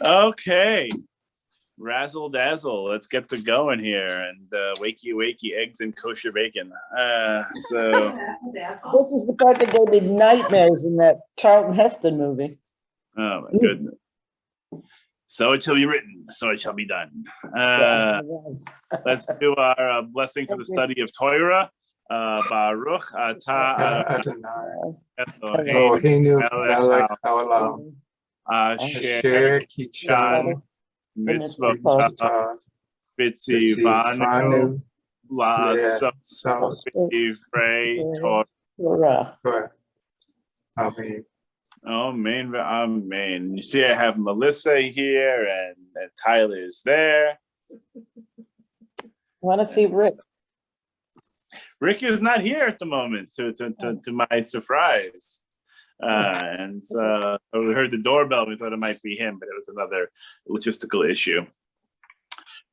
Okay, razzle dazzle. Let's get to going here and wakey wakey eggs and kosher bacon. So This is the part that gave me nightmares in that Charlton Heston movie. oh my goodness. So it shall be written, so it shall be done. Let's do our blessing for the study of Torah. Baruch atah Eloheinu melech haolam asher kichan mitzvotav v'tzivanu la'asot divrei Torah. Amen. Amen, amen. You see, I have Melissa here and Tyler's there. I want to see Rick. Rick is not here at the moment, to my surprise. And so we heard the doorbell. We thought it might be him, but it was another logistical issue.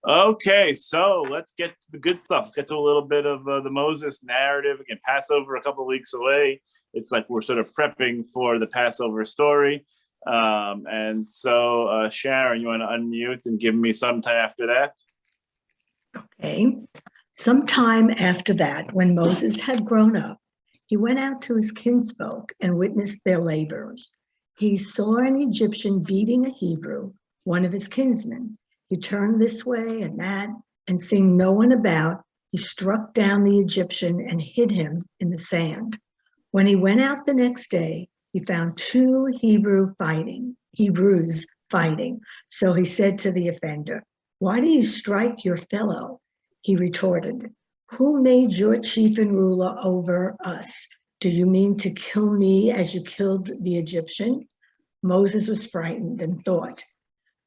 Okay, so let's get to the good stuff. Let's get to a little bit of the Moses narrative. Again, Passover a couple of weeks away. It's like we're sort of prepping for the Passover story. And so, Sharon, you want to unmute and give me some time after that? Okay. Sometime after that, when Moses had grown up, he went out to his kinsfolk and witnessed their labors. He saw an Egyptian beating a Hebrew, one of his kinsmen. He turned this way and that, and seeing no one about, he struck down the Egyptian and hid him in the sand. When he went out the next day, he found two Hebrews fighting. So he said to the offender, "Why do you strike your fellow?" He retorted, "Who made your chief and ruler over us? Do you mean to kill me as you killed the Egyptian?" Moses was frightened and thought,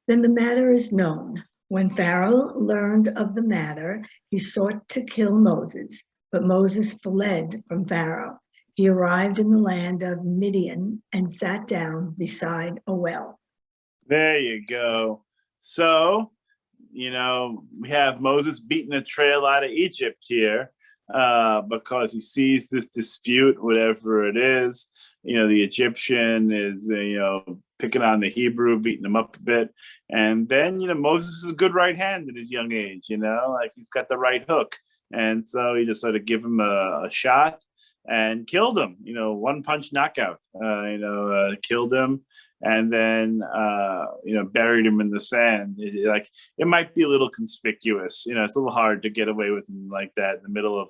"Then the matter is known." When Pharaoh learned of the matter, he sought to kill Moses, but Moses fled from Pharaoh. He arrived in the land of Midian and sat down beside a well. There you go. So, we have Moses beating a trail out of Egypt here because he sees this dispute, whatever it is. The Egyptian is, picking on the Hebrew, beating him up a bit. And then, Moses is a good right hand at his young age, like he's got the right hook. And so he just sort of give him a shot and killed him, one punch knockout, killed him. And then, buried him in the sand. It might be a little conspicuous. It's a little hard to get away with him like that in the middle of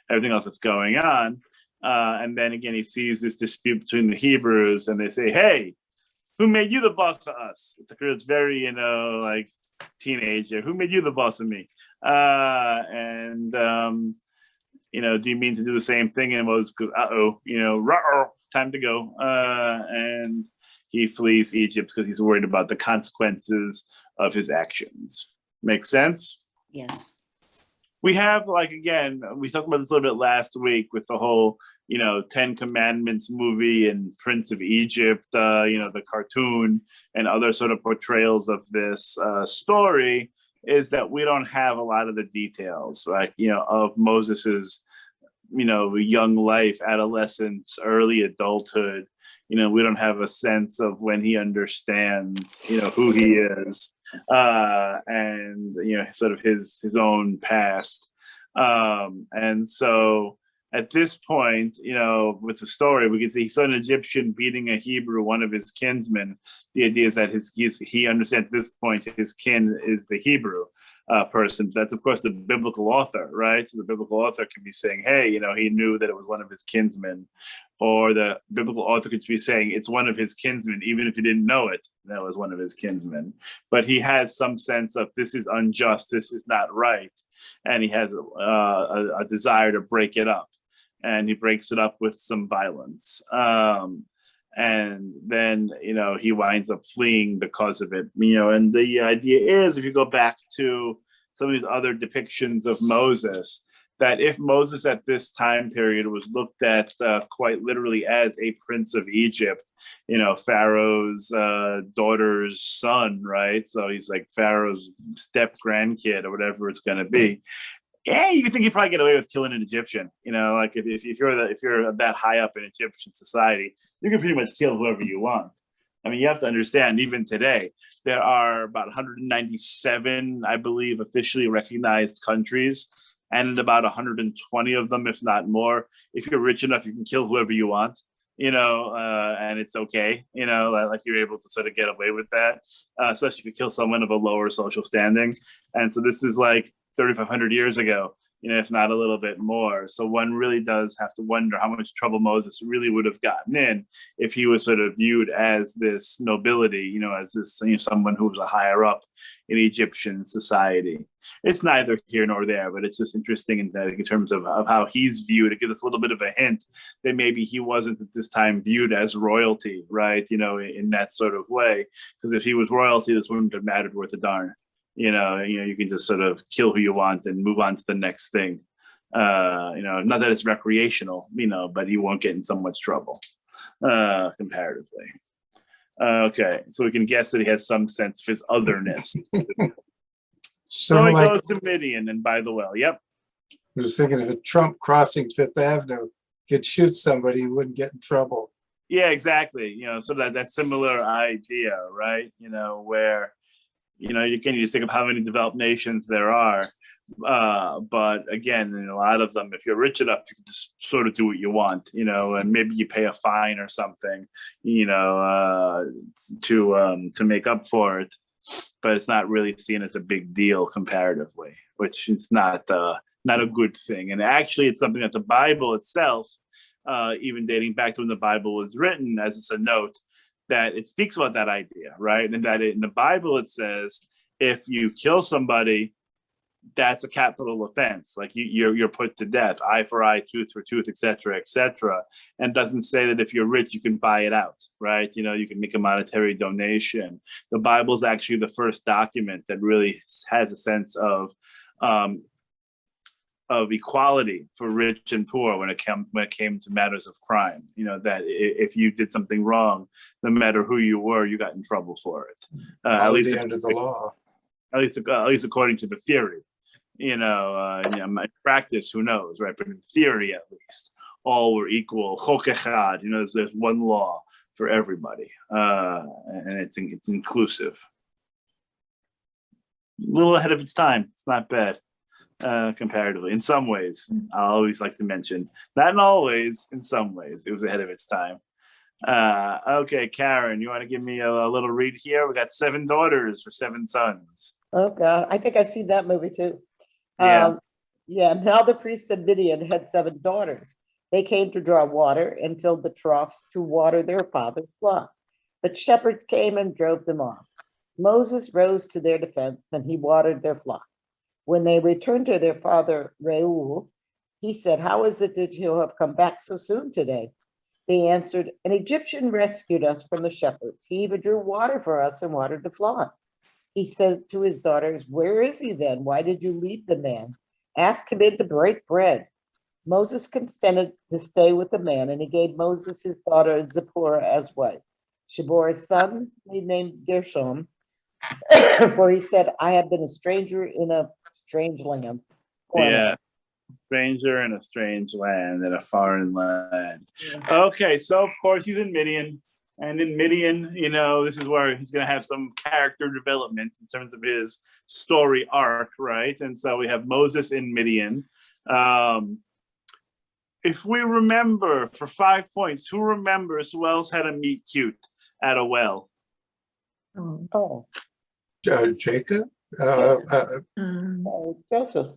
everything else that's going on. And then again, he sees this dispute between the Hebrews, and they say, "Hey, who made you the boss of us?" It's very, teenager. "Who made you the boss of me?" Do you mean to do the same thing? And Moses goes, time to go. And he flees Egypt because he's worried about the consequences of his actions. Make sense? Yes. We have, again, we talked about this a little bit last week with the whole, 10 Commandments movie and Prince of Egypt, the cartoon and other sort of portrayals of this story, is that we don't have a lot of the details, of Moses's, young life, adolescence, early adulthood. We don't have a sense of when he understands, who he is, and sort of his own past. And so at this point, with the story, we can see he saw an Egyptian beating a Hebrew, one of his kinsmen. The idea is that he understands at this point his kin is the Hebrew person. That's, of course, the biblical author, right? So the biblical author can be saying, hey, he knew that it was one of his kinsmen. Or the biblical author could be saying it's one of his kinsmen, even if he didn't know it, that was one of his kinsmen. But he has some sense of this is unjust, this is not right. And he has a desire to break it up. And he breaks it up with some violence. And then, he winds up fleeing because of it. And the idea is, if you go back to some of these other depictions of Moses, that if Moses at this time period was looked at quite literally as a prince of Egypt, Pharaoh's daughter's son, right? So he's like Pharaoh's step grandkid or whatever it's going to be. Yeah, you think you'd probably get away with killing an Egyptian. If you're that high up in Egyptian society, you can pretty much kill whoever you want. I mean, you have to understand, even today, there are about 197, I believe, officially recognized countries, and in about 120 of them, if not more, if you're rich enough, you can kill whoever you want, and it's okay, like you're able to sort of get away with that, especially if you kill someone of a lower social standing. And so this is like 3,500 years ago, if not a little bit more. So one really does have to wonder how much trouble Moses really would have gotten in if he was sort of viewed as this nobility, as this, someone who was a higher up in Egyptian society. It's neither here nor there, but it's just interesting in terms of how he's viewed. It gives us a little bit of a hint that maybe he wasn't at this time viewed as royalty, right? In that sort of way. Because if he was royalty, this wouldn't have mattered worth a darn. You can just sort of kill who you want and move on to the next thing. Not that it's recreational, but you won't get in so much trouble comparatively. Okay, so we can guess that he has some sense of his otherness. So he goes to Midian and by the well. Yep. I was thinking if a Trump crossing Fifth Avenue could shoot somebody, he wouldn't get in trouble. Yeah, exactly. So that similar idea, right? Where you can just think of how many developed nations there are. But again, in a lot of them, if you're rich enough, you can just sort of do what you want, and maybe you pay a fine or something, to make up for it. But it's not really seen as a big deal comparatively, which is not a good thing. And actually, it's something that the Bible itself, even dating back to when the Bible was written, as it's a note, that it speaks about that idea, right? And that in the Bible, it says, if you kill somebody, that's a capital offense. Like you're put to death, eye for eye, tooth for tooth, etc., etc. And doesn't say that if you're rich, you can buy it out, right? You can make a monetary donation. The Bible is actually the first document that really has a sense of equality for rich and poor when it came to matters of crime. That if you did something wrong, no matter who you were, you got in trouble for it. At least under the law. At least according to the theory. My practice, who knows, right? But in theory, at least, all were equal. Chok echad. There's one law for everybody, and it's inclusive. A little ahead of its time. It's not bad. Comparatively, in some ways, I always like to mention, not always, in some ways, it was ahead of its time. Okay, Karen, you want to give me a little read here? We got 7 daughters for 7 sons. Oh God, I think I see that movie too. Yeah. Now the priest of Midian had 7 daughters. They came to draw water and filled the troughs to water their father's flock. But shepherds came and drove them off. Moses rose to their defense and he watered their flock. When they returned to their father Reuel, he said, "How is it that you have come back so soon today?" They answered, "An Egyptian rescued us from the shepherds. He even drew water for us and watered the flock." He said to his daughters, "Where is he then? Why did you leave the man? Ask him in to break bread." Moses consented to stay with the man, and he gave Moses his daughter Zipporah as wife. She bore a son named Gershom, for he said, "I have been a stranger in a strange land." Yeah. Stranger in a strange land, in a foreign land. Yeah. Okay, so of course he's in Midian. And in Midian, this is where he's going to have some character development in terms of his story arc, right? And so we have Moses in Midian. If we remember, for 5 points, who remembers who else had a meet cute at a well? Jacob? Joseph.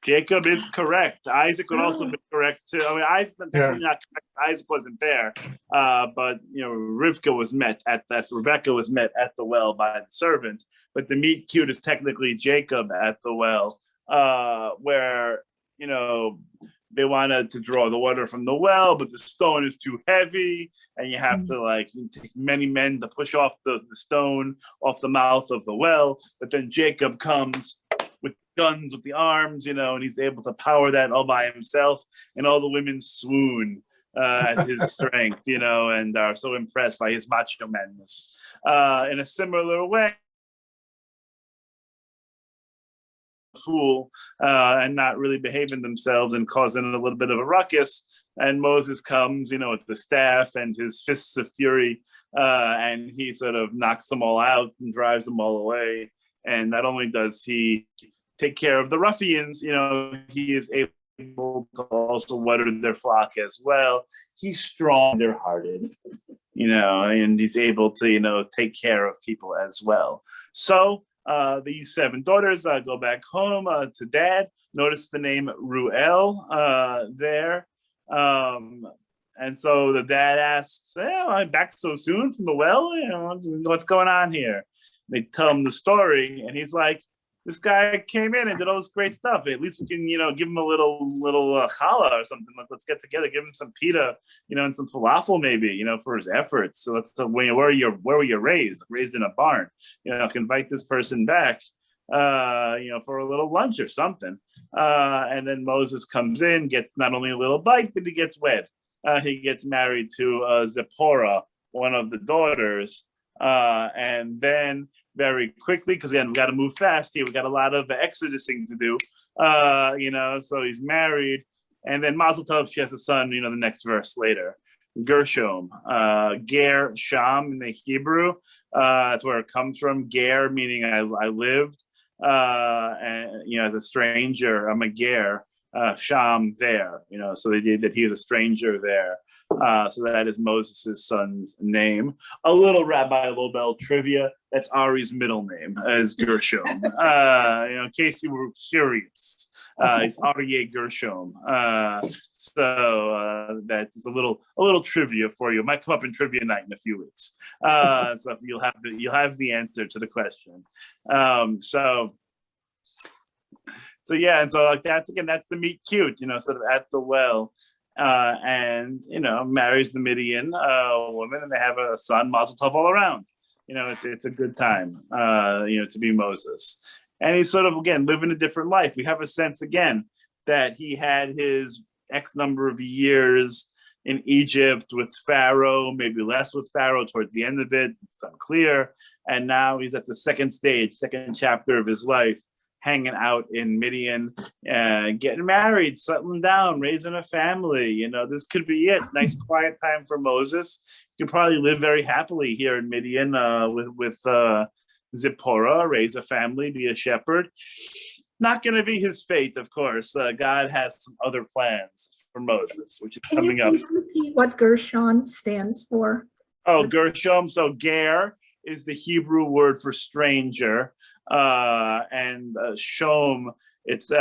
Jacob is correct. Isaac would also be correct too. I mean, Isaac not correct. Isaac wasn't there, but Rebecca was met at the well by the servant. But the meet cute is technically Jacob at the well, where they wanted to draw the water from the well, but the stone is too heavy, and you have to take many men to push off the stone off the mouth of the well. But then Jacob comes with guns, with the arms, and he's able to power that all by himself, and all the women swoon at his strength, and are so impressed by his macho madness. In a similar way, fool and not really behaving themselves and causing a little bit of a ruckus, And Moses comes, with the staff and his fists of fury, and he sort of knocks them all out and drives them all away. And not only does he take care of the ruffians, he is able to also water their flock as well. He's strong, they're hearted, and he's able to, take care of people as well. So these 7 daughters go back home to dad. Notice the name Ruel there. And so the dad asks, I'm back so soon from the well? What's going on here? They tell him the story, and he's like, this guy came in and did all this great stuff. At least we can, give him a little challah or something. Let's get together, give him some pita, and some falafel maybe, for his efforts. So where were you raised? Raised in a barn. Can invite this person back, for a little lunch or something. And then Moses comes in, gets not only a little bite, but he gets wed. He gets married to Zipporah, one of the daughters. And then very quickly, because again, we got to move fast here. We got a lot of exodusing to do, so he's married. And then Mazel Tov, she has a son, the next verse later. Gershom, Gershom in the Hebrew. That's where it comes from. Ger, meaning I lived. And, as a stranger, I'm a Ger. Sham there, so they did that he was a stranger there. So that is Moses' son's name. A little Rabbi Lobel trivia, that's Ari's middle name, is Gershom. In case you were curious, he's Aryeh Gershom. So that's a little trivia for you. It might come up in trivia night in a few weeks. So you'll have the answer to the question. So yeah, and so that's the meet cute, sort of at the well, and marries the Midian woman, and they have a son, Mazel Tov all around. It's a good time, to be Moses, and he's sort of again living a different life. We have a sense again that he had his X number of years in Egypt with Pharaoh, maybe less with Pharaoh towards the end of it. It's unclear, and now he's at the second chapter of his life, hanging out in Midian, getting married, settling down, raising a family. This could be it. Nice quiet time for Moses. He could probably live very happily here in Midian with Zipporah, raise a family, be a shepherd. Not going to be his fate, of course. God has some other plans for Moses, which is coming up. Can you please repeat what Gershon stands for? Oh, Gershom. So Ger is the Hebrew word for stranger. And Shom, it's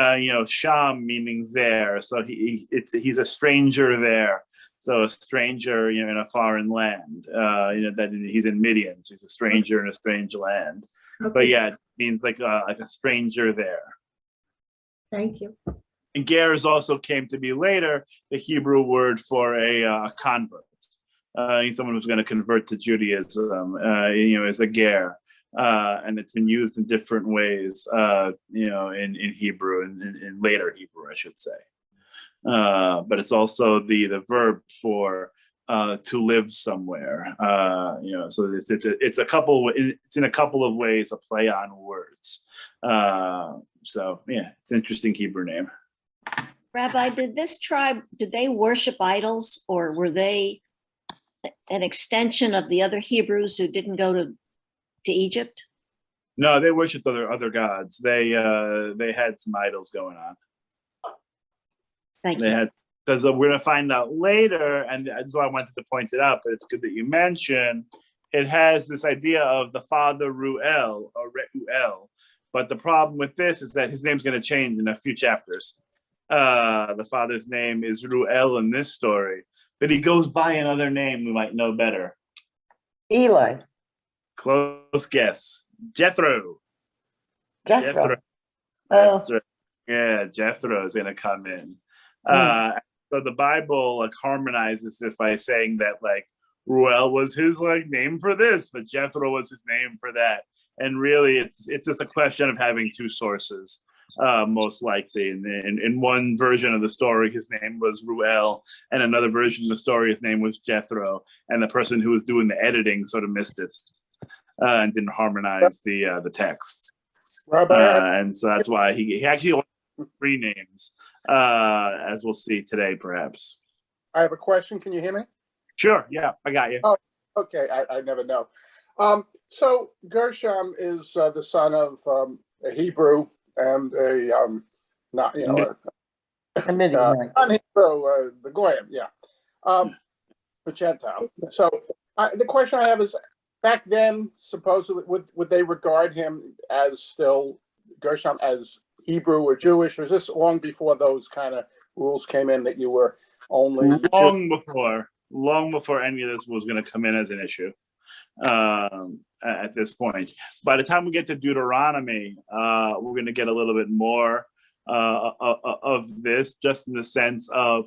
Sham meaning there. So he's a stranger there. So a stranger, in a foreign land. That he's in Midian, so he's a stranger in a strange land. Okay. But yeah, it means like a stranger there. Thank you. And ger is also came to be later the Hebrew word for a convert. Someone who's going to convert to Judaism, is a ger. And it's been used in different ways, in Hebrew and in later Hebrew, I should say. But it's also the verb for to live somewhere. So it's in a couple of ways a play on words. So yeah, it's an interesting Hebrew name. Rabbi, did this tribe, did they worship idols, or were they an extension of the other Hebrews who didn't go to Egypt? No, they worshipped other gods. They had some idols going on. Thank you. Because we're going to find out later, and that's why I wanted to point it out, but it's good that you mentioned, it has this idea of the father Ruel, or Reuel. But the problem with this is that his name's going to change in a few chapters. The father's name is Ruel in this story, but he goes by another name we might know better. Eli. Close guess. Jethro. Jethro. That's right. Yeah, Jethro is going to come in. So the Bible harmonizes this by saying that Ruel was his name for this, but Jethro was his name for that. And really, it's just a question of having two sources, most likely. In one version of the story, his name was Ruel, and another version of the story, his name was Jethro. And the person who was doing the editing sort of missed it and didn't harmonize the text. And so that's why he actually three names, as we'll see today, perhaps. I have a question. Can you hear me? Sure. Yeah, I got you. Oh, okay. I never know. So Gershom is the son of a Hebrew and a not A Midianite. non-Hebrew, the Goyim, yeah, the Gentile. So the question I have is, back then, supposedly, would they regard him as still Gershom as Hebrew or Jewish, or is this long before those kind of rules came in that you were only long before any of this was going to come in as an issue at this point. By the time we get to Deuteronomy, we're going to get a little bit more of this, just in the sense of,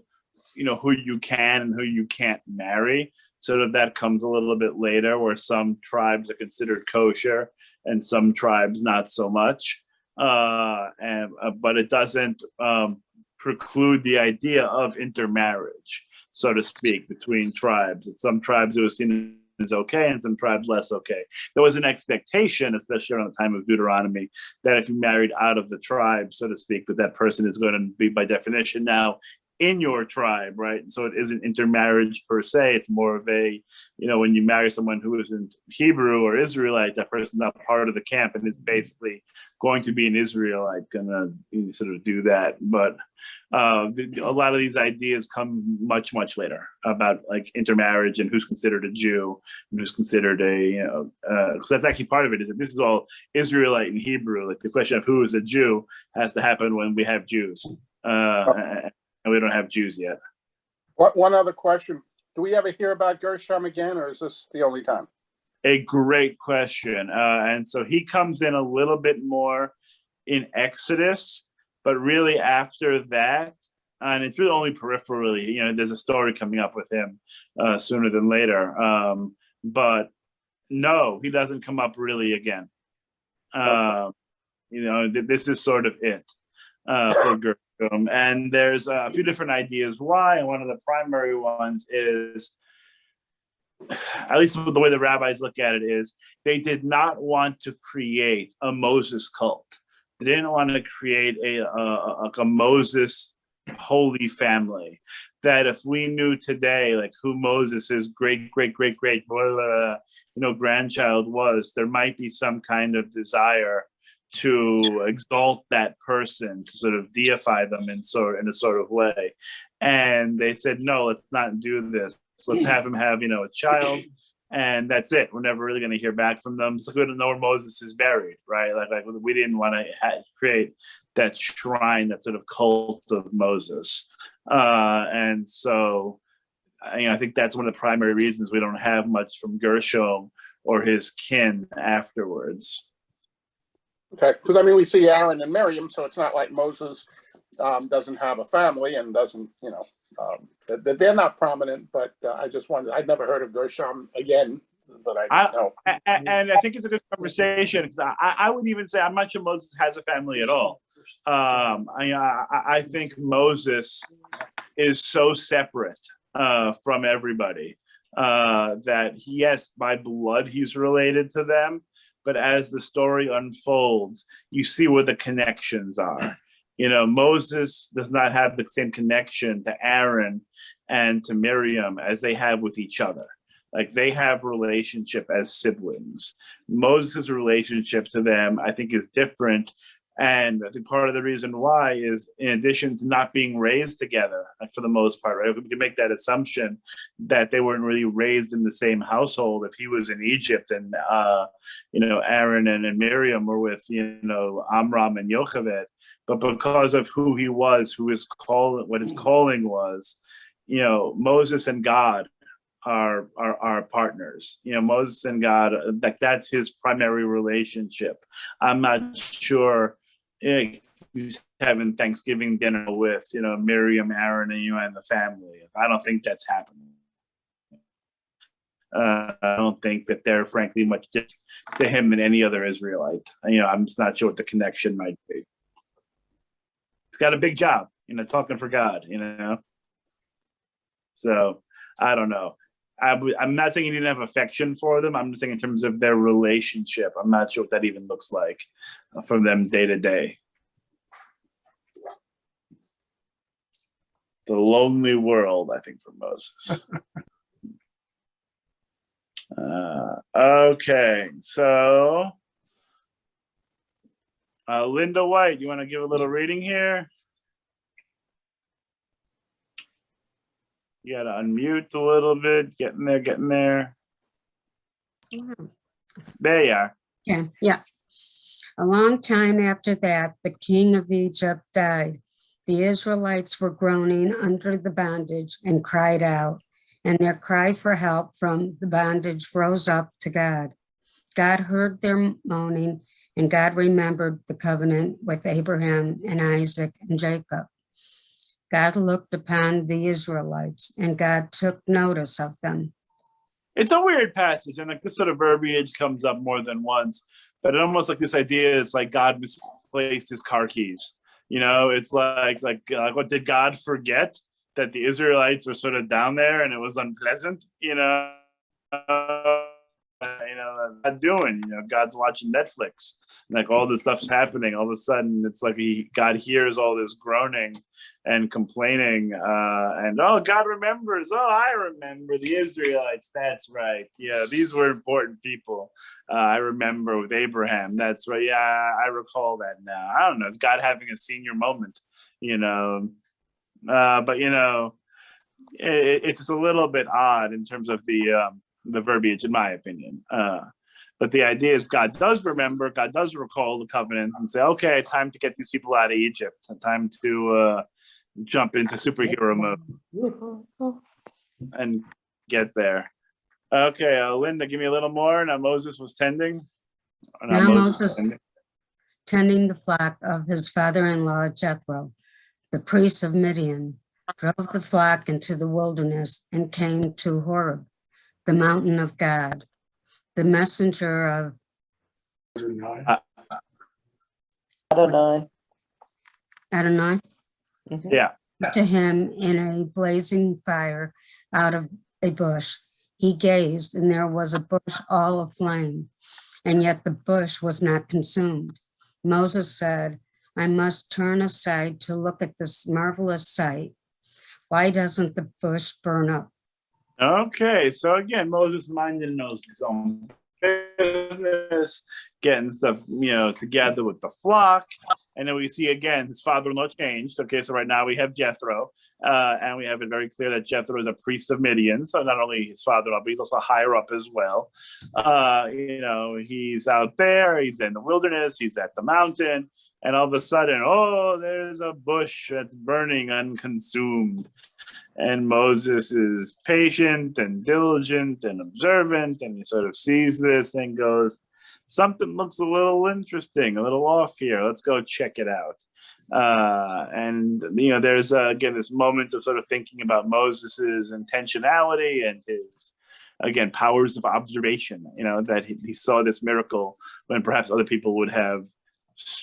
who you can and who you can't marry. So that comes a little bit later, where some tribes are considered kosher and some tribes not so much. But it doesn't preclude the idea of intermarriage, so to speak, between tribes. In some tribes it was seen as okay, and some tribes less okay. There was an expectation, especially around the time of Deuteronomy, that if you married out of the tribe, so to speak, that person is going to be, by definition, now in your tribe, right? So it isn't intermarriage per se. It's more of a, when you marry someone who isn't Hebrew or Israelite, that person's not part of the camp and is basically going to be an Israelite, gonna sort of do that. But a lot of these ideas come much, much later about like intermarriage and who's considered a Jew and who's considered a, because that's actually part of it, is that this is all Israelite and Hebrew. Like the question of who is a Jew has to happen when we have Jews. And we don't have Jews yet. One other question. Do we ever hear about Gershom again, or is this the only time? A great question. And so he comes in a little bit more in Exodus, but really after that, and it's really only peripherally, there's a story coming up with him sooner than later. But no, he doesn't come up really again. This is sort of it for Gershom. And there's a few different ideas why, and one of the primary ones is, at least the way the rabbis look at it, is they did not want to create a Moses cult. They didn't want to create a Moses holy family. That if we knew today, like who Moses's great grandchild was, there might be some kind of desire to exalt that person, to sort of deify them in a sort of way. And they said, no, let's not do this. Let's have him have, a child, and that's it. We're never really going to hear back from them. It's like we don't know where Moses is buried, right? Like we didn't want to create that shrine, that sort of cult of Moses. And so, I think that's one of the primary reasons we don't have much from Gershom or his kin afterwards. Okay, because we see Aaron and Miriam, so it's not like Moses doesn't have a family and doesn't, they're not prominent. But I just wondered, I'd never heard of Gershom again, but I didn't know. And I think it's a good conversation, because I would even say I'm not sure Moses has a family at all. I think Moses is so separate from everybody that yes, by blood he's related to them. But as the story unfolds, you see where the connections are. Moses does not have the same connection to Aaron and to Miriam as they have with each other. Like they have relationship as siblings. Moses' relationship to them, I think, is different. And I think part of the reason why is, in addition to not being raised together, like for the most part, right? We can make that assumption that they weren't really raised in the same household. If he was in Egypt and, Aaron and Miriam were with, Amram and Yocheved, but because of who he was, what his calling was, Moses and God are partners. Moses and God, that's his primary relationship. I'm not sure he's having Thanksgiving dinner with Miriam, Aaron, and the family. I don't think that's happening. I don't think that they're frankly much different to him than any other Israelite. I'm just not sure what the connection might be. He's got a big job, talking for God, So I don't know. I'm not saying he didn't have affection for them. I'm just saying in terms of their relationship, I'm not sure what that even looks like from them day to day. a lonely world, I think, for Moses. Okay, so Linda White, you want to give a little reading here? You got to unmute a little bit. Getting there. There you are. Okay, yeah. A long time after that, the king of Egypt died. The Israelites were groaning under the bondage and cried out, and their cry for help from the bondage rose up to God. God heard their moaning, and God remembered the covenant with Abraham and Isaac and Jacob. God looked upon the Israelites, and God took notice of them. It's a weird passage, and like this sort of verbiage comes up more than once, but it almost like this idea is like God misplaced his car keys. You know, it's like what, did God forget that the Israelites were sort of down there and it was unpleasant? Not doing. God's watching Netflix, and like all this stuff's happening. All of a sudden, it's like God hears all this groaning and complaining, and God remembers. Oh, I remember the Israelites. That's right. Yeah, these were important people. I remember with Abraham. That's right. Yeah, I recall that now. I don't know. It's God having a senior moment. But it's a little bit odd in terms of the verbiage, in my opinion. But the idea is God does remember, God does recall the covenant and say, okay, time to get these people out of Egypt, time to jump into superhero mode and get there. Okay, Linda, give me a little more. Now Moses was tending. Now Moses tending the flock of his father-in-law Jethro, the priest of Midian, drove the flock into the wilderness and came to Horeb, the mountain of God. The messenger of Adonai. Yeah. To him in a blazing fire out of a bush. He gazed, and there was a bush all aflame, and yet the bush was not consumed. Moses said, I must turn aside to look at this marvelous sight. Why doesn't the bush burn up? Okay, so again, Moses minding his own business, getting stuff, together with the flock. And then we see again his father-in-law changed. Okay, so right now we have Jethro, and we have it very clear that Jethro is a priest of Midian. So not only his father-in-law, but he's also higher up as well. He's out there, he's in the wilderness, he's at the mountain, and all of a sudden, there's a bush that's burning unconsumed. And Moses is patient and diligent and observant, and he sort of sees this and goes, something looks a little interesting, a little off here. Let's go check it out. There's again this moment of sort of thinking about Moses's intentionality and his, again, powers of observation. That he saw this miracle when perhaps other people would have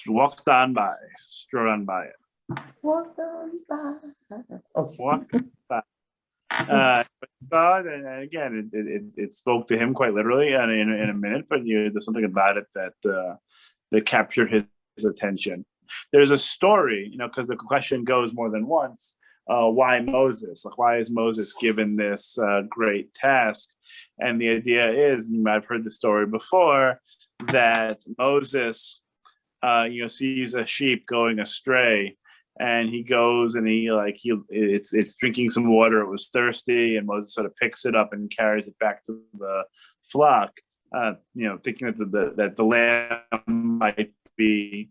walked on by, strode on by it. Walk on by. Okay. Walk by. And again, it spoke to him quite literally, and in a minute. But there's something about it that captured his attention. There's a story, because the question goes more than once. Why Moses? Like, why is Moses given this great task? And the idea is, you might have heard the story before, that Moses, sees a sheep going astray. And he goes and it's drinking some water. It was thirsty, and Moses sort of picks it up and carries it back to the flock, thinking that the lamb might be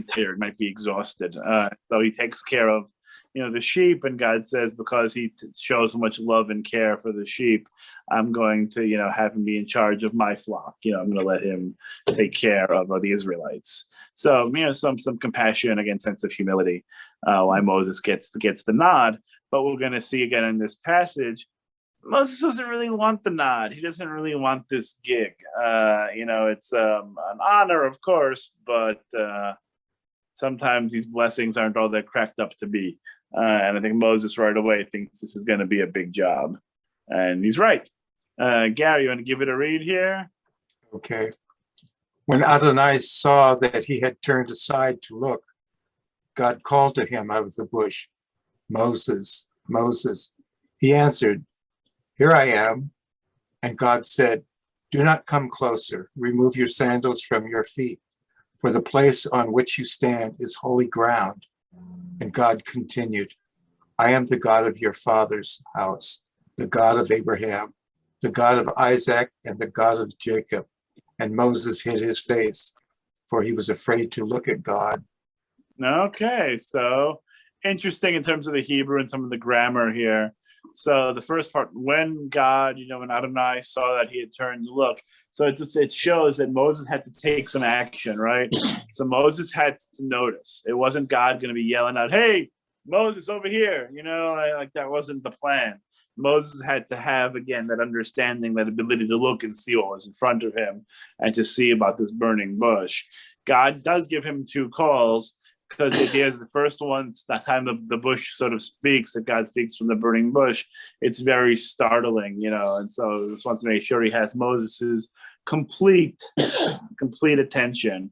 tired, might be exhausted. So he takes care of the sheep, and God says, because he shows so much love and care for the sheep, I'm going to have him be in charge of my flock. I'm going to let him take care of the Israelites. So, some compassion, again, sense of humility, why Moses gets the nod. But we're going to see again in this passage, Moses doesn't really want the nod. He doesn't really want this gig. It's an honor, of course, but sometimes these blessings aren't all they're cracked up to be. And I think Moses right away thinks this is going to be a big job. And he's right. Gary, you want to give it a read here? Okay. When Adonai saw that he had turned aside to look, God called to him out of the bush, Moses, Moses. He answered, here I am. And God said, do not come closer. Remove your sandals from your feet, for the place on which you stand is holy ground. And God continued, I am the God of your father's house, the God of Abraham, the God of Isaac, and the God of Jacob. And Moses hid his face, for he was afraid to look at God. Okay, so interesting in terms of the Hebrew and some of the grammar here. So the first part, when God, when Adonai saw that he had turned to look, so it shows that Moses had to take some action, right? So Moses had to notice. It wasn't God going to be yelling out, hey, Moses over here, like that wasn't the plan. Moses had to have, again, that understanding, that ability to look and see what was in front of him and to see about this burning bush. God does give him 2 calls, because it is the first one, it's that time the bush sort of speaks, that God speaks from the burning bush. It's very startling, and so he just wants to make sure he has Moses's complete attention.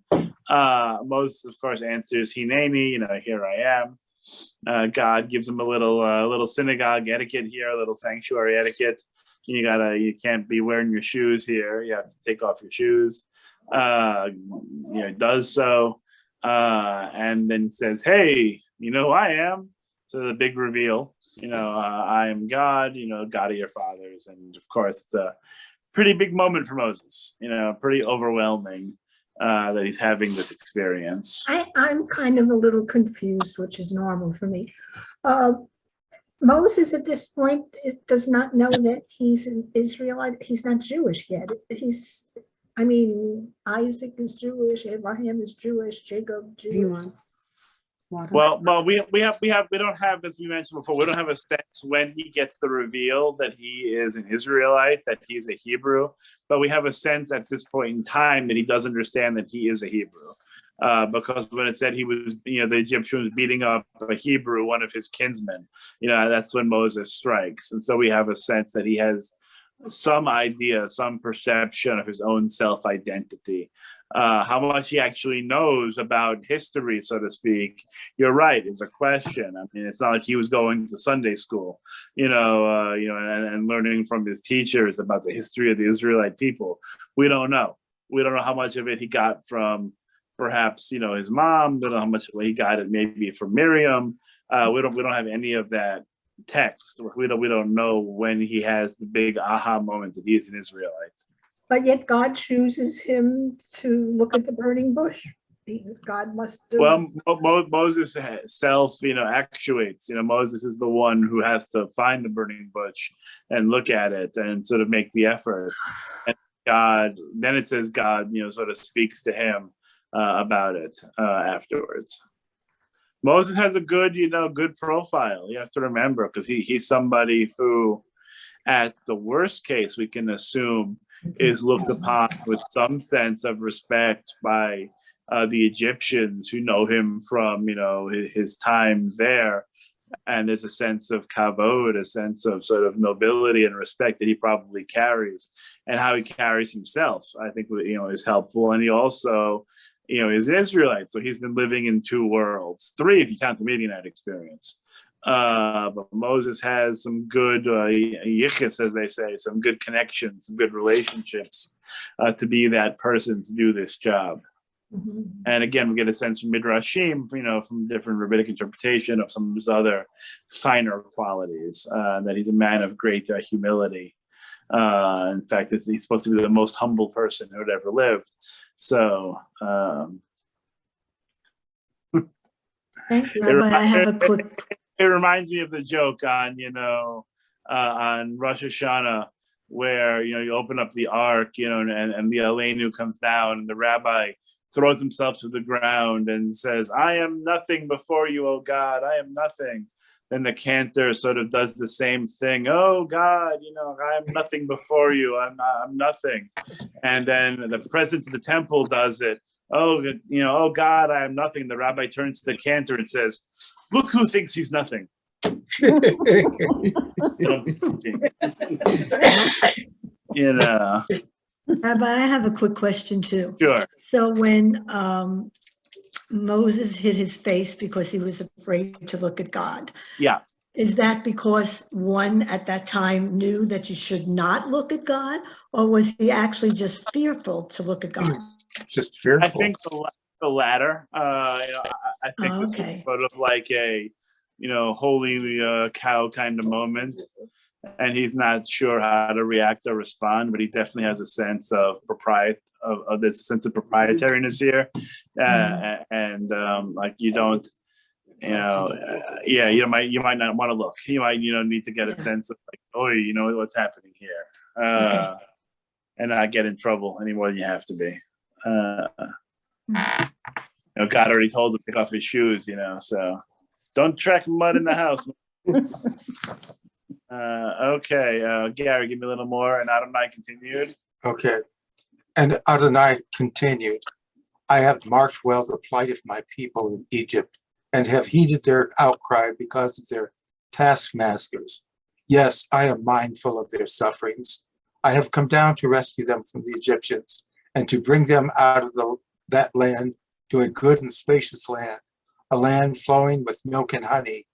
Moses, of course, answers, Hineni, here I am. God gives him a little synagogue etiquette here, a little sanctuary etiquette. You can't be wearing your shoes here. You have to take off your shoes. Does so. And then says, hey, who I am? So the big reveal, I am God, God of your fathers. And of course, it's a pretty big moment for Moses, pretty overwhelming that he's having this experience. I'm kind of a little confused, which is normal for me. Moses at this point does not know that he's an Israelite. He's not Jewish yet. Isaac is Jewish, Abraham is Jewish, Jacob Jewish. Well, we don't have, as we mentioned before, we don't have a sense when he gets the reveal that he is an Israelite, that he's a Hebrew, but we have a sense at this point in time that he does understand that he is a Hebrew. Because when it said he was, the Egyptian was beating up a Hebrew, one of his kinsmen, that's when Moses strikes. And so we have a sense that he has some idea, some perception of his own self-identity. How much he actually knows about history, so to speak, you're right, is a question. It's not like he was going to Sunday school, and learning from his teachers about the history of the Israelite people. We don't know. We don't know how much of it he got from perhaps, his mom. We don't know how much he got it maybe from Miriam. We don't have any of that text. We don't know when he has the big aha moment that he is an Israelite. But yet God chooses him to look at the burning bush. God must do it. Moses self, actuates. Moses is the one who has to find the burning bush and look at it and sort of make the effort. And God, then it says God, sort of speaks to him about it afterwards. Moses has a good profile. You have to remember, because he's somebody who, at the worst case, we can assume is looked upon with some sense of respect by the Egyptians who know him from, his time there. And there's a sense of kavod, a sense of sort of nobility and respect that he probably carries, and how he carries himself, I think, is helpful. And he also, is an Israelite, so he's been living in 2 worlds, 3 if you count the Midianite experience. But Moses has some good yichus, as they say, some good connections, some good relationships to be that person to do this job. Mm-hmm. And again, we get a sense from Midrashim, from different rabbinic interpretation of some of his other finer qualities, that he's a man of great humility. In fact, he's supposed to be the most humble person who had ever lived. So, Thank you. Rabbi, I have a quick. It reminds me of the joke on, on Rosh Hashanah, where, you open up the ark, and the Aleinu comes down, and the rabbi throws himself to the ground and says, I am nothing before you, O God, I am nothing. Then the cantor sort of does the same thing. Oh God, I am nothing before you. I'm nothing. And then the president of the temple does it. Oh, oh God, I am nothing. The rabbi turns to the cantor and says, look who thinks he's nothing. Rabbi, I have a quick question too. Sure. So when Moses hid his face because he was afraid to look at God. Yeah. Is that because one at that time knew that you should not look at God, or was he actually just fearful to look at God? Just fearful. I think the latter. I think this was Okay. sort of like a, holy cow kind of moment, and he's not sure how to react or respond, but he definitely has a sense of this sense of proprietariness here, and like you don't. You might not want to look. You might, need to get a sense of like, oh, what's happening here, Okay. and not get in trouble any more than you have to be. God already told him to pick off his shoes, so don't track mud in the house. Okay, Gary, give me a little more, and Adonai continued. Okay. And Adonai continued, I have marked well the plight of my people in Egypt, and have heeded their outcry because of their taskmasters. Yes, I am mindful of their sufferings. I have come down to rescue them from the Egyptians, and to bring them out of that land to a good and spacious land, a land flowing with milk and honey,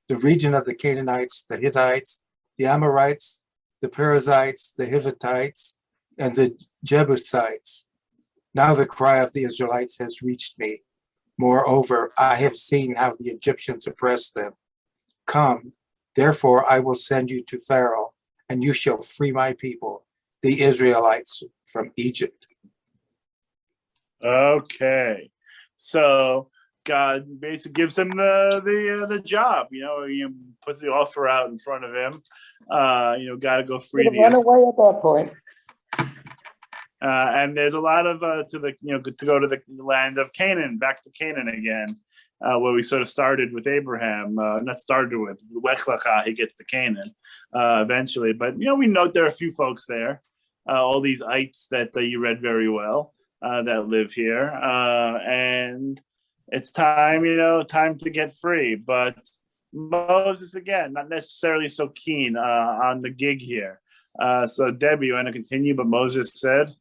the region of the Canaanites, the Hittites, the Amorites, the Perizzites, the Hivitites, and the Jebusites. Now the cry of the Israelites has reached me. Moreover, I have seen how the Egyptians oppressed them. Come, therefore I will send you to Pharaoh, and you shall free my people, the Israelites, from Egypt. Okay, so God basically gives him the job. He puts the offer out in front of him. Got to go free the. Run away at that point. And there's a lot of to go to the land of Canaan, back to Canaan again, where we sort of started with Abraham. Not started with Lech Lecha, he gets to Canaan eventually. But we note there are a few folks there, all these ites that you read very well that live here, and it's time to get free. But Moses again, not necessarily so keen on the gig here. So Debbie, you want to continue? But Moses said.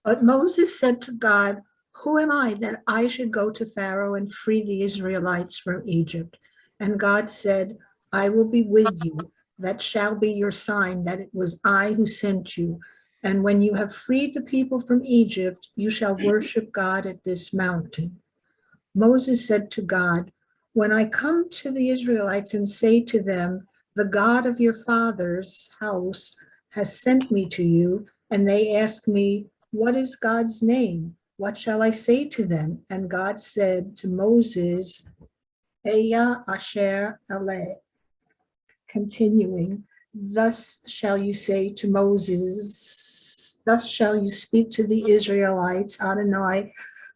But Moses said to God, who am I that I should go to Pharaoh and free the Israelites from Egypt? And God said, I will be with you. That shall be your sign that it was I who sent you. And when you have freed the people from Egypt, you shall worship God at this mountain. Moses said to God, when I come to the Israelites and say to them, the God of your father's house has sent me to you, and they ask me, what is God's name? What shall I say to them? And God said to Moses, Eya Asher Aleh. Continuing, thus shall you say to Moses, thus shall you speak to the Israelites, Adonai,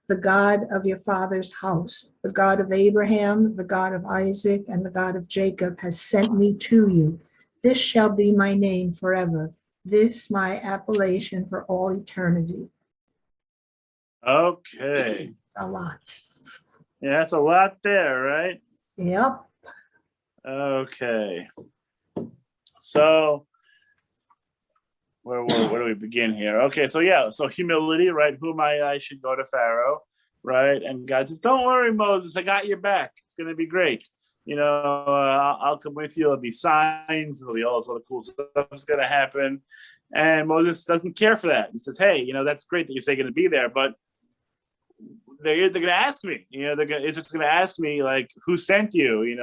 the God of your father's house, the God of Abraham, the God of Isaac, and the God of Jacob has sent me to you. This shall be my name forever. This my appellation for all eternity. Okay. A lot. Yeah, that's a lot there, right? Yep. Okay. So where do we begin here? Okay, so humility, right? Who am I should go to Pharaoh, right? And God says, don't worry, Moses, I got your back. It's going to be great. I'll come with you. There'll be signs. There'll be all this other cool stuff that's going to happen. And Moses doesn't care for that. He says, hey, that's great that you're saying going to be there, but they're going to ask me, it's just going to ask me, like, who sent you?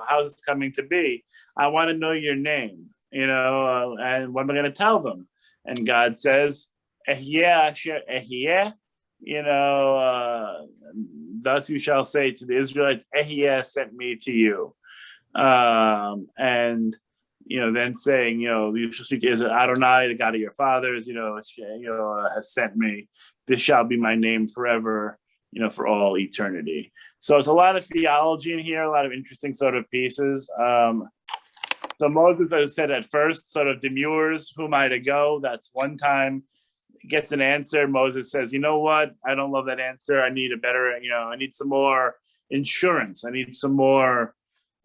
How's this coming to be? I want to know your name, and what am I going to tell them? And God says, thus you shall say to the Israelites, Ehyeh sent me to you. And then saying, you shall speak to Israel, Adonai, the God of your fathers, has sent me. This shall be my name forever, for all eternity. So it's a lot of theology in here, a lot of interesting sort of pieces. So Moses, as I said at first, sort of demurs, who am I to go? That's one time. Gets an answer. Moses says, you know what? I don't love that answer. I need a better, I need some more insurance. I need some more,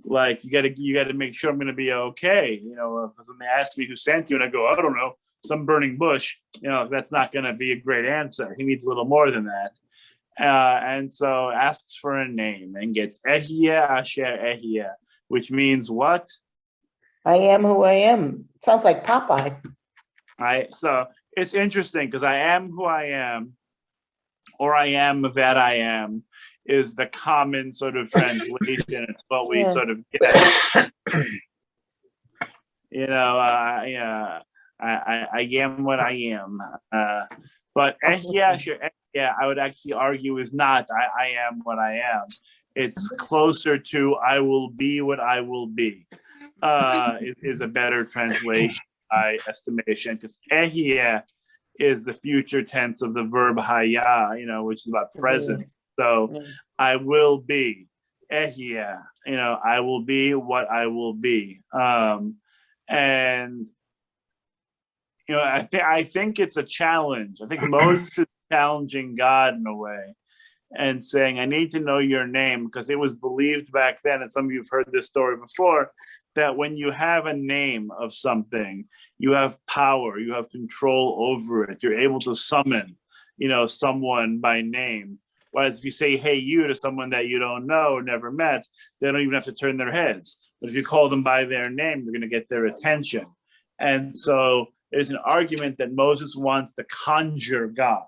like, you got to make sure I'm going to be okay. Because when they ask me who sent you, and I go, I don't know, some burning bush, that's not going to be a great answer. He needs a little more than that. And so asks for a name and gets Ehiyah Asher Ehiyah, which means what? I am who I am. Sounds like Popeye. So it's interesting because I am who I am, or I am that I am, is the common sort of translation. It's what we sort of get. I am what I am. But Ehiyah, I would actually argue is not I am what I am. It's closer to I will be what I will be. Is a better translation by estimation, because Ehiyah is the future tense of the verb haya, which is about presence. So I will be Ehiyah, I will be what I will be. And I think it's a challenge. I think Moses is challenging God in a way and saying, I need to know your name, because it was believed back then, and some of you have heard this story before, that when you have a name of something, you have power, you have control over it. You're able to summon, someone by name. Whereas if you say, hey, you, to someone that you don't know or never met, they don't even have to turn their heads. But if you call them by their name, you're going to get their attention. And so there's an argument that Moses wants to conjure God,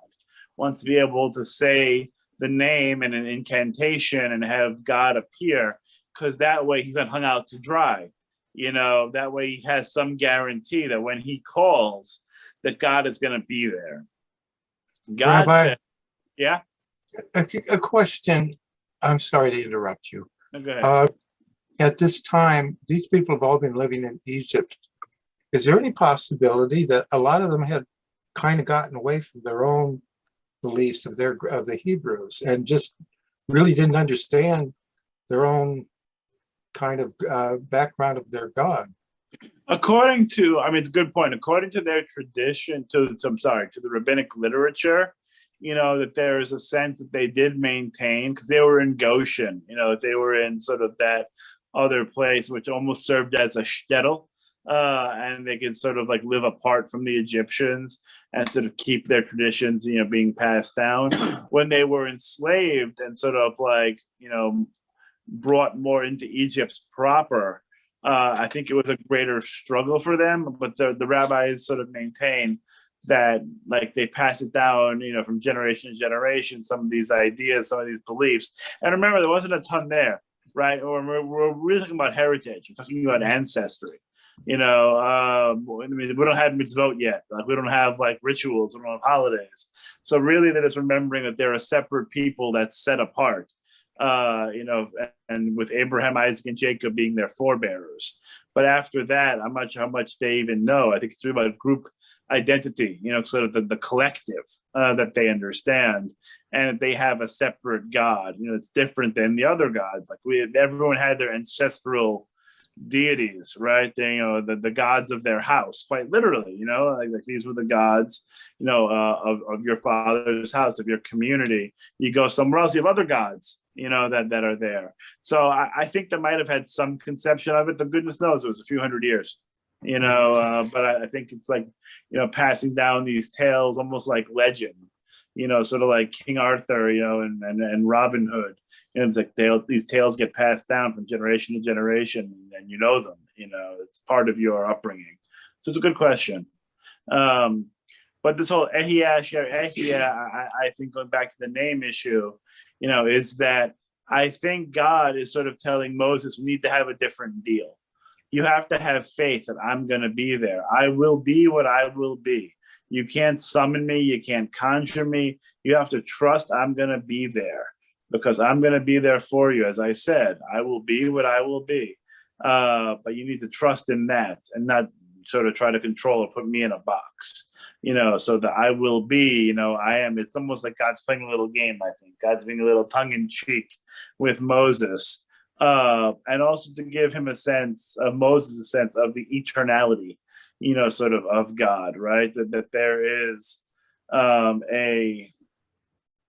wants to be able to say the name and an incantation and have God appear, because that way he's not hung out to dry. That way he has some guarantee that when he calls, that God is going to be there. God Rabbi, said, yeah? A question. I'm sorry to interrupt you. No, go ahead. At this time, these people have all been living in Egypt. Is there any possibility that a lot of them had kind of gotten away from their own beliefs of the Hebrews and just really didn't understand their own kind of background of their God? According to, it's a good point. According to their tradition, to the rabbinic literature, that there is a sense that they did maintain, because they were in Goshen, they were in sort of that other place, which almost served as a shtetl, and they could sort of like live apart from the Egyptians and sort of keep their traditions, being passed down. When they were enslaved and sort of like, brought more into Egypt proper, I think it was a greater struggle for them. But the rabbis sort of maintain that like they pass it down, from generation to generation, some of these ideas, some of these beliefs. And remember, there wasn't a ton there, right? Or we're really talking about heritage. We're talking about ancestry. We don't have mitzvot yet. Like we don't have like rituals. We don't have holidays. So really, they're just remembering that they're a separate people that's set apart. And with Abraham, Isaac, and Jacob being their forebearers. But after that, how much they even know. I think it's really about group identity, sort of the collective that they understand, and they have a separate God. It's different than the other gods. Like everyone had their ancestral deities, right? They, the gods of their house, quite literally. Like these were the gods, of your father's house, of your community. You go somewhere else, you have other gods, that are there. So I think they might have had some conception of it. The goodness knows it was a few hundred years. But I think it's like, passing down these tales, almost like legend, sort of like King Arthur, and Robin Hood. It's like these tales get passed down from generation to generation, and them. It's part of your upbringing. So it's a good question. But this whole Ehiyah, I think going back to the name issue, is that I think God is sort of telling Moses, we need to have a different deal. You have to have faith that I'm going to be there. I will be what I will be. You can't summon me. You can't conjure me. You have to trust I'm going to be there, because I'm going to be there for you. As I said, I will be what I will be. But you need to trust in that and not sort of try to control or put me in a box. So that I will be, I am. It's almost like God's playing a little game, I think. God's being a little tongue-in-cheek with Moses. And also to give him Moses a sense of the eternality, sort of God, right? That there is a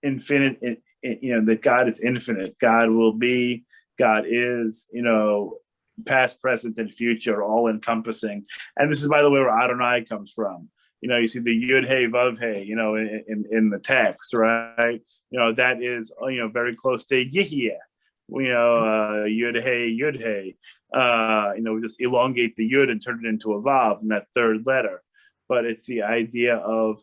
infinite, that God is infinite. God will be, God is, past, present, and future, all encompassing. And this is, by the way, where Adonai comes from. You see the Yud Hey Vav Hey, in the text, right? That is, very close to Yihye. Yud Hey, Yud Hey. We just elongate the Yud and turn it into a Vav in that third letter. But it's the idea of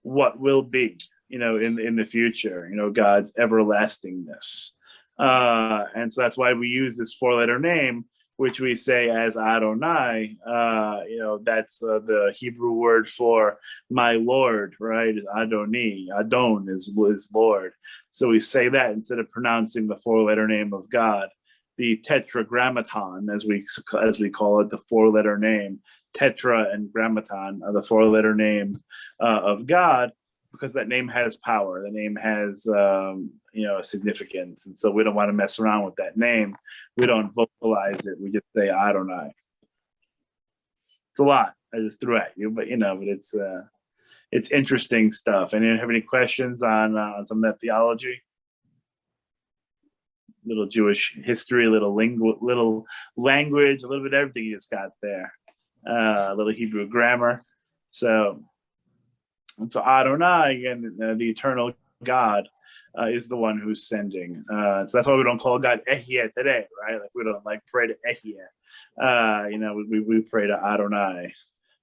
what will be, in the future, God's everlastingness. And so that's why we use this 4-letter name, which we say as Adonai. That's the Hebrew word for my Lord, right? Adoni. Adon is Lord. So we say that instead of pronouncing the 4-letter name of God. The tetragrammaton, as we call it, the 4-letter name. Tetra and grammaton are the 4-letter name of God, because that name has power. The name has a significance, and so we don't want to mess around with that name. We don't vocalize it. We just say Adonai. It's a lot. I just threw at you, but it's interesting stuff. Anyone have any questions on some of that theology? Little Jewish history, little language, a little bit of everything you just got there. A little Hebrew grammar. So Adonai, again, the eternal God, is the one who's sending. So that's why we don't call God Ehyeh today, right? Like we don't pray to Ehyeh. We pray to Adonai.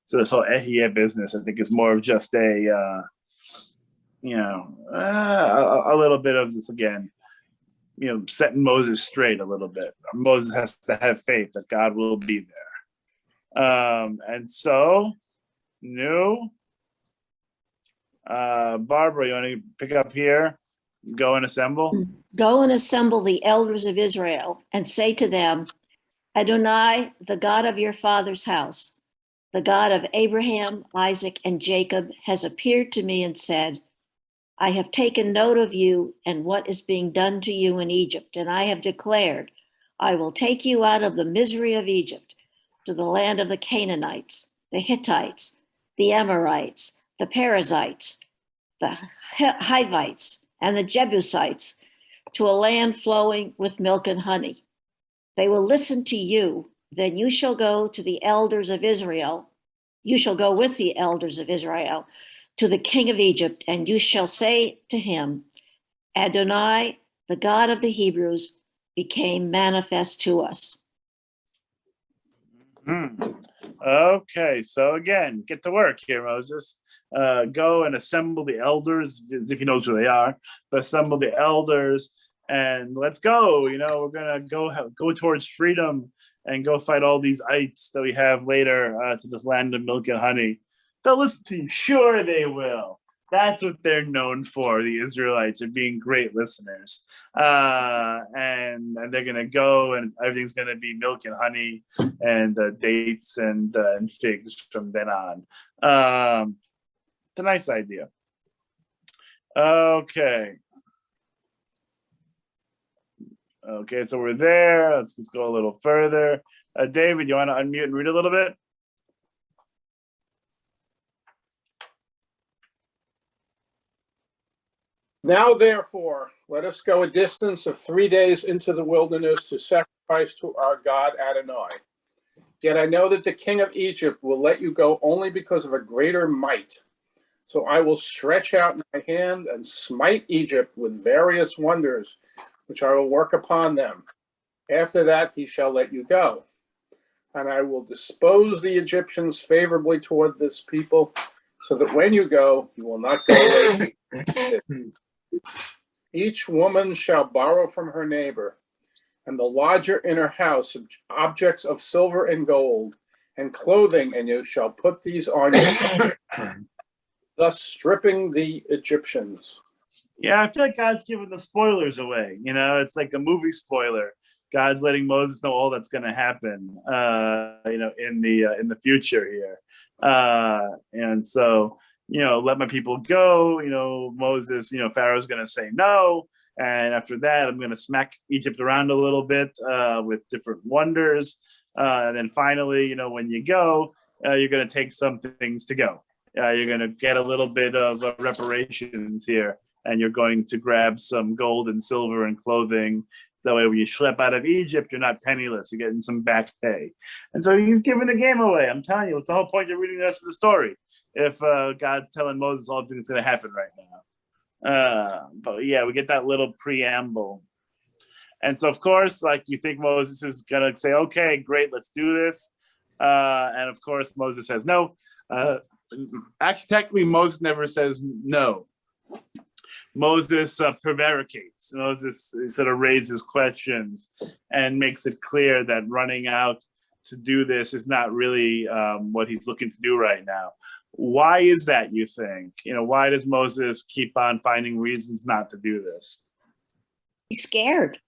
So this whole Ehyeh business, I think, is more of just a little bit of this again. Setting Moses straight a little bit. Moses has to have faith that God will be there. And so, Barbara, you want to pick up here? Go and assemble? Go and assemble the elders of Israel and say to them, Adonai, the God of your father's house, the God of Abraham, Isaac, and Jacob, has appeared to me and said, I have taken note of you and what is being done to you in Egypt, and I have declared, I will take you out of the misery of Egypt to the land of the Canaanites, the Hittites, the Amorites, the Perizzites, the Hivites, and the Jebusites, to a land flowing with milk and honey. They will listen to you. Then you shall go to the elders of Israel. You shall go with the elders of Israel to the king of Egypt, and you shall say to him, Adonai, the God of the Hebrews, became manifest to us. Okay, so again, get to work here, Moses. Go and assemble the elders, as if he knows who they are, but assemble the elders and let's go. We're gonna go towards freedom and go fight all these ites that we have later to this land of milk and honey. They'll listen to you. Sure, they will. That's what they're known for. The Israelites are being great listeners, and they're gonna go, and everything's gonna be milk and honey, and dates and figs from then on. It's a nice idea. Okay, so we're there. Let's go a little further. David, you want to unmute and read a little bit? Now, therefore, let us go a distance of 3 days into the wilderness to sacrifice to our God Adonai. Yet I know that the king of Egypt will let you go only because of a greater might. So I will stretch out my hand and smite Egypt with various wonders, which I will work upon them. After that, he shall let you go. And I will dispose the Egyptians favorably toward this people, so that when you go, you will not go away. Each woman shall borrow from her neighbor, and the lodger in her house objects of silver and gold, and clothing, and you shall put these on you, thus stripping the Egyptians. Yeah, I feel like God's giving the spoilers away. It's like a movie spoiler. God's letting Moses know all that's going to happen, in the future here. And so, let my people go. Moses, Pharaoh's going to say no. And after that, I'm going to smack Egypt around a little bit with different wonders. And then finally, when you go, you're going to take some things to go. You're going to get a little bit of reparations here. And you're going to grab some gold and silver and clothing. That way, when you schlep out of Egypt, you're not penniless. You're getting some back pay. And so he's giving the game away. I'm telling you, it's the whole point of reading the rest of the story. if God's telling Moses all things going to happen right now. But yeah, we get that little preamble. And so, of course, like you think Moses is going to say, okay, great, let's do this. And of course, Moses says no. Actually, technically, Moses never says no. Moses prevaricates. Moses sort of raises questions and makes it clear that running out to do this is not really what he's looking to do right now. Why is that, you think? Why does Moses keep on finding reasons not to do this? He's scared.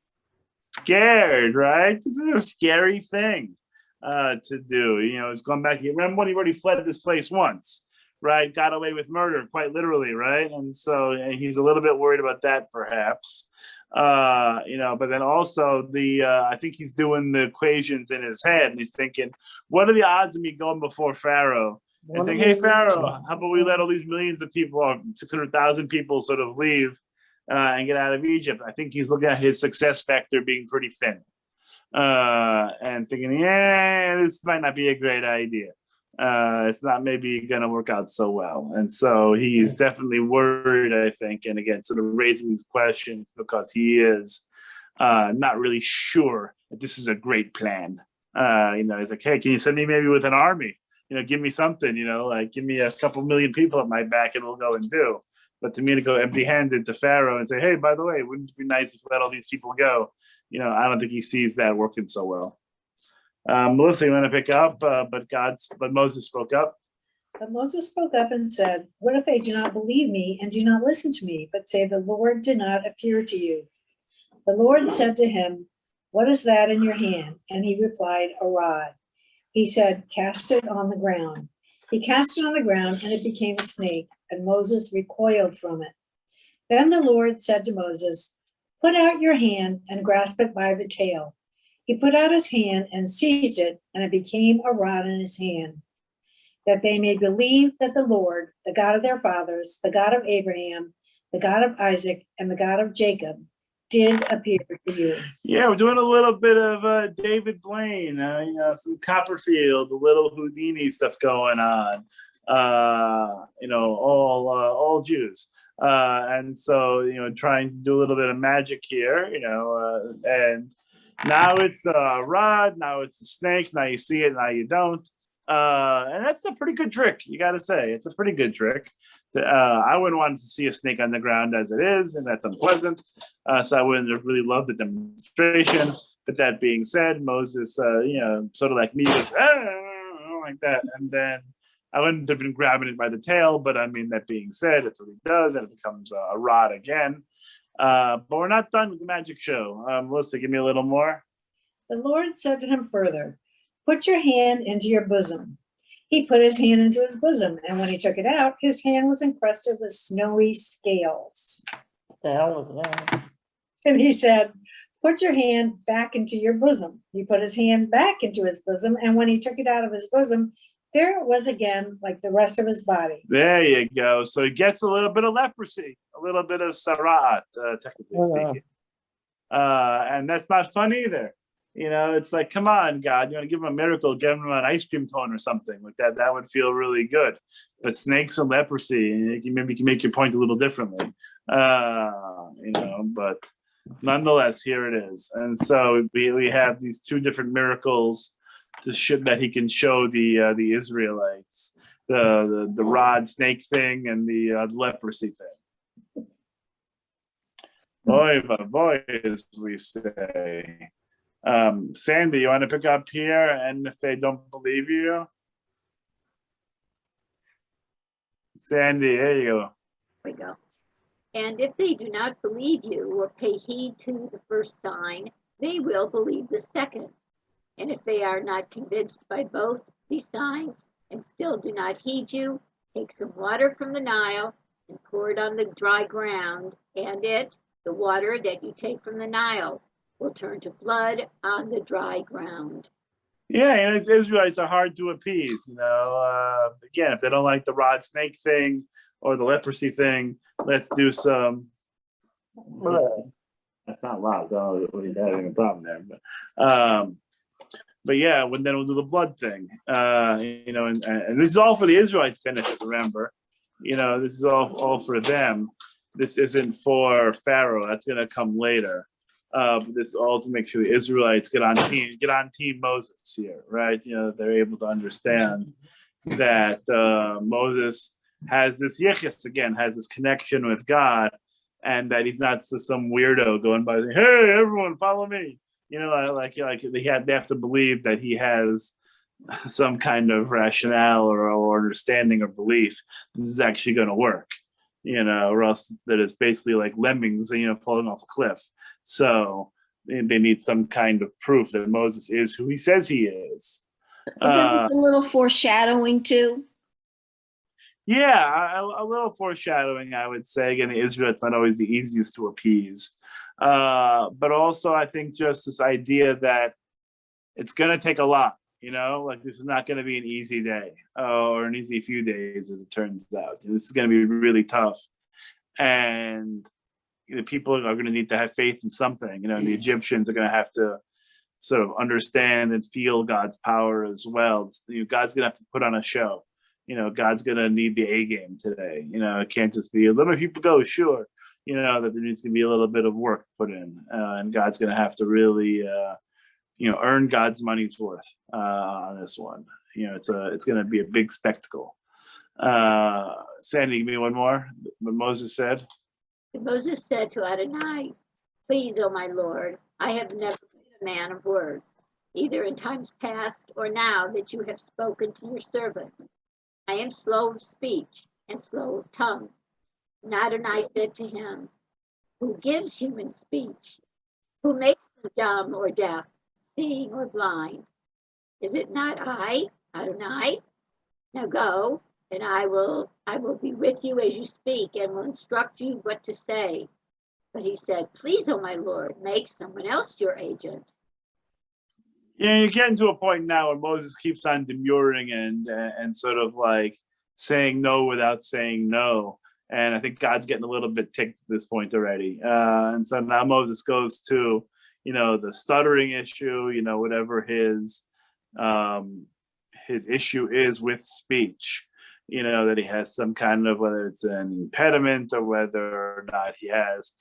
Scared, right? This is a scary thing to do. It's going back. You remember when he already fled this place once, right? Got away with murder, quite literally, right? And so he's a little bit worried about that, perhaps. But then also I think he's doing the equations in his head, and he's thinking, what are the odds of me going before Pharaoh and saying, hey, Pharaoh, how about we let all these millions of people, or 600,000 people sort of leave and get out of Egypt? I think he's looking at his success factor being pretty thin and thinking, yeah, this might not be a great idea. It's not maybe going to work out so well. And so he's definitely worried, I think, and again, sort of raising these questions because he is not really sure that this is a great plan. He's like, hey, can you send me maybe with an army? Give me something, like give me a couple million people at my back and we'll go and do. But to me, to go empty-handed to Pharaoh and say, hey, by the way, wouldn't it be nice if we let all these people go? I don't think he sees that working so well. Melissa, you want to pick up? But Moses spoke up. But Moses spoke up and said, what if they do not believe me and do not listen to me, but say the Lord did not appear to you? The Lord said to him, what is that in your hand? And he replied, a rod. He said, cast it on the ground. He cast it on the ground and it became a snake, and Moses recoiled from it. Then the Lord said to Moses, put out your hand and grasp it by the tail. He put out his hand and seized it, and it became a rod in his hand, that they may believe that the Lord, the God of their fathers, the God of Abraham, the God of Isaac, and the God of Jacob, did appear to you. Yeah, we're doing a little bit of David Blaine, some Copperfield, a little Houdini stuff going on. All Jews. And so, trying to do a little bit of magic here, and now it's a rod, now it's a snake, now you see it, now you don't. And that's a pretty good trick, you got to say. It's a pretty good trick. I wouldn't want to see a snake on the ground as it is, and that's unpleasant. So I wouldn't have really loved the demonstration. But that being said, Moses, sort of like me, was, like that. And then I wouldn't have been grabbing it by the tail, but I mean, that being said, that's what he does, and it becomes a rod again. But we're not done with the magic show. Melissa, give me a little more. The Lord said to him further, put your hand into your bosom. He put his hand into his bosom, and when he took it out, his hand was encrusted with snowy scales. What the hell was that? And he said, put your hand back into your bosom. He put his hand back into his bosom, and when he took it out of his bosom, there it was again, like the rest of his body. There you go. So he gets a little bit of leprosy, a little bit of sarat, technically speaking. And that's not fun either. It's like, come on, God, you want to give him a miracle, give him an ice cream cone or something like that. That would feel really good. But snakes and leprosy, maybe you can make your point a little differently. But nonetheless, here it is. And so we have these two different miracles that he can show the Israelites, the rod snake thing and the leprosy thing. Boy, as we say. Sandy, you want to pick up here? And if they don't believe you, Sandy, there you go. We go. And if they do not believe you or pay heed to the first sign, they will believe the second. And if they are not convinced by both these signs and still do not heed you, take some water from the Nile and pour it on the dry ground, and the water that you take from the Nile, will turn to blood on the dry ground. Yeah, and Israelites are hard to appease. Again, if they don't like the rod snake thing or the leprosy thing, let's do some. That's not loud, though. He's having a problem there. But yeah, then we'll do the blood thing. And this is all for the Israelites' benefit, remember. This is all for them. This isn't for Pharaoh. That's going to come later. But this all to make sure the Israelites get on team Moses here, right? They're able to understand that Moses has this yichus, again, has this connection with God, and that he's not just some weirdo going by saying, "Hey, everyone, follow me." They have to believe that he has some kind of rationale or understanding or belief. This is actually going to work, or else that it's basically like lemmings, falling off a cliff. So they need some kind of proof that Moses is who he says he is. Isn't this a little foreshadowing too? Yeah, a little foreshadowing, I would say. Again, the Israelites not always the easiest to appease. But also, I think just this idea that it's going to take a lot, this is not going to be an easy day or an easy few days, as it turns out. This is going to be really tough. And people are going to need to have faith in something. The Egyptians are going to have to sort of understand and feel God's power as well. God's going to have to put on a show. God's going to need the A game today. It can't just be let my people go, sure. That there needs to be a little bit of work put in, and God's going to have to really, earn God's money's worth on this one. It's going to be a big spectacle. Sandy, give me one more. What Moses said. Moses said to Adonai, "Please, O my Lord, I have never been a man of words, either in times past or now that you have spoken to your servant. I am slow of speech and slow of tongue." And Adonai said to him, "Who gives human speech? Who makes them dumb or deaf, seeing or blind? Is it not I, Adonai? Now go, and I will be with you as you speak and will instruct you what to say." But he said, "Please, O my Lord, make someone else your agent." You're getting to a point now where Moses keeps on demurring and sort of like saying no without saying no. And I think God's getting a little bit ticked at this point already. And so now Moses goes to, the stuttering issue, whatever his issue is with speech, that he has some kind of, whether it's an impediment or whether or not he has,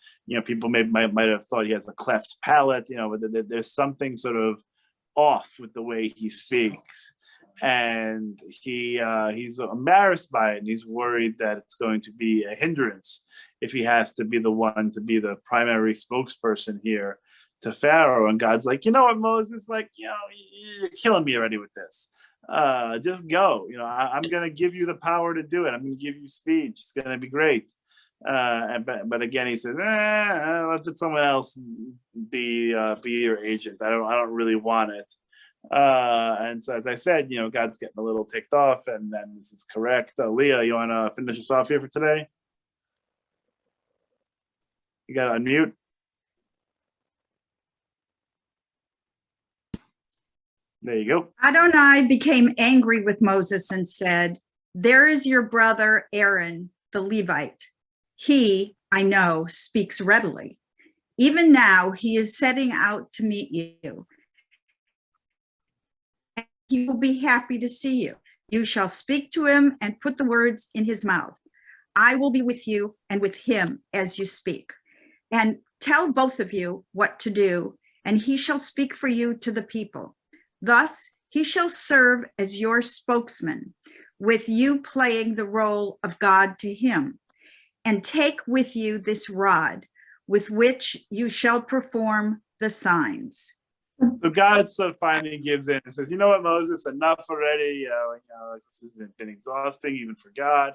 people might have thought he has a cleft palate, but there's something sort of off with the way he speaks. And he's embarrassed by it, and he's worried that it's going to be a hindrance if he has to be the one to be the primary spokesperson here to Pharaoh. And God's like, what, Moses, you're killing me already with this. Just go. I'm going to give you the power to do it. I'm going to give you speech. It's going to be great. But again, he says, let someone else be your agent. I don't really want it. And so, as I said, God's getting a little ticked off, and then this is correct. Leah, you want to finish us off here for today? You got to unmute. There you go. Adonai became angry with Moses and said, "There is your brother Aaron, the Levite. He, I know, speaks readily. Even now he is setting out to meet you. He will be happy to see you. You shall speak to him and put the words in his mouth. I will be with you and with him as you speak. And tell both of you what to do, and he shall speak for you to the people. Thus he shall serve as your spokesman, with you playing the role of God to him. And take with you this rod, with which you shall perform the signs." So God so finally gives in and says, "You know what, Moses, enough already. This has been exhausting, even for God.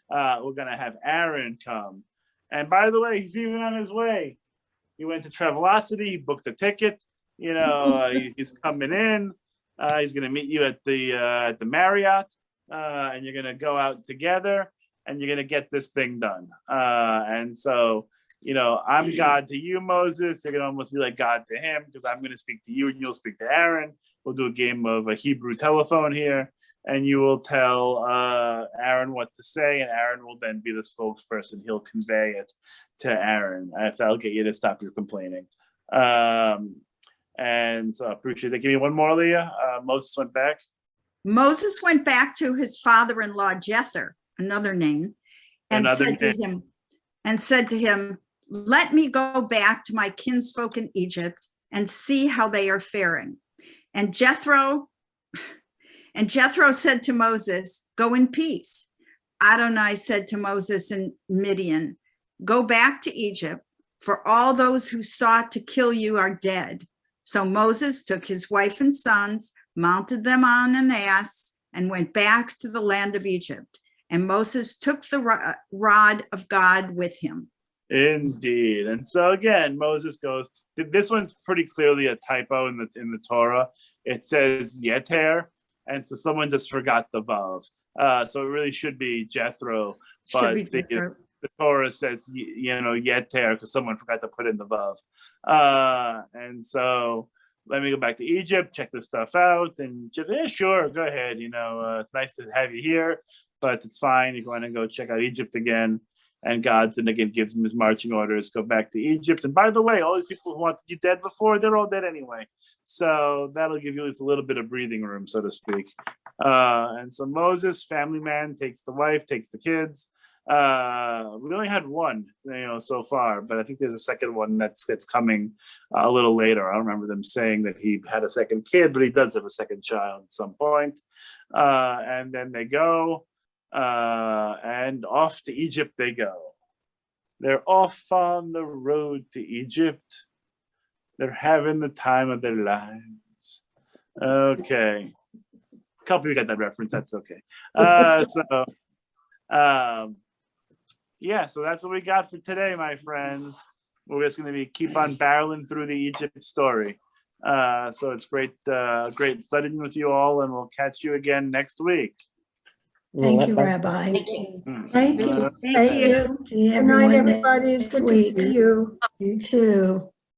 We're going to have Aaron come. And by the way, he's even on his way. He went to Travelocity, he booked a ticket. He's coming in. He's going to meet you at the Marriott, and you're going to go out together, and you're going to get this thing done." And so, I'm God to you, Moses. You're going to almost be like God to him, because I'm going to speak to you and you'll speak to Aaron. We'll do a game of a Hebrew telephone here, and you will tell Aaron what to say, and Aaron will then be the spokesperson. He'll convey it to Aaron. If that'll get you to stop your complaining. And so appreciate it. Give me one more, Leah. Moses went back. Moses went back to his father-in-law Jethro, another name, and said to him, let me go back to my kinsfolk in Egypt and see how they are faring. And Jethro said to Moses, go in peace. Adonai said to Moses in Midian, go back to Egypt, for all those who sought to kill you are dead. So Moses took his wife and sons, mounted them on an ass, and went back to the land of Egypt. And Moses took the rod of God with him. Indeed. And so again, Moses goes, this one's pretty clearly a typo in the Torah. It says Yeter, and so someone just forgot the vav. So it really should be Jethro, but the Torah says, Yeter, because someone forgot to put in the vav. And so let me go back to Egypt, check this stuff out, and sure, go ahead. It's nice to have you here, but it's fine. You're going to go check out Egypt again. And God's and again gives him his marching orders, go back to Egypt. And by the way, all these people who wanted you dead before, they're all dead anyway. So that'll give you at least a little bit of breathing room, so to speak. And so Moses, family man, takes the wife, takes the kids. We only had one, so far, but I think there's a second one that's coming a little later. I don't remember them saying that he had a second kid, but he does have a second child at some point. And then they go. And off to Egypt they go. They're off on the road to Egypt. They're having the time of their lives. Okay. A couple of you got that reference. That's okay. So that's what we got for today, my friends. We're just going to keep on barreling through the Egypt story. So it's great studying with you all, and we'll catch you again next week. Thank you, Rabbi. Thank you. Thank you. Thank you. See Good night, everyone everybody. It's next good to see week. you. You too.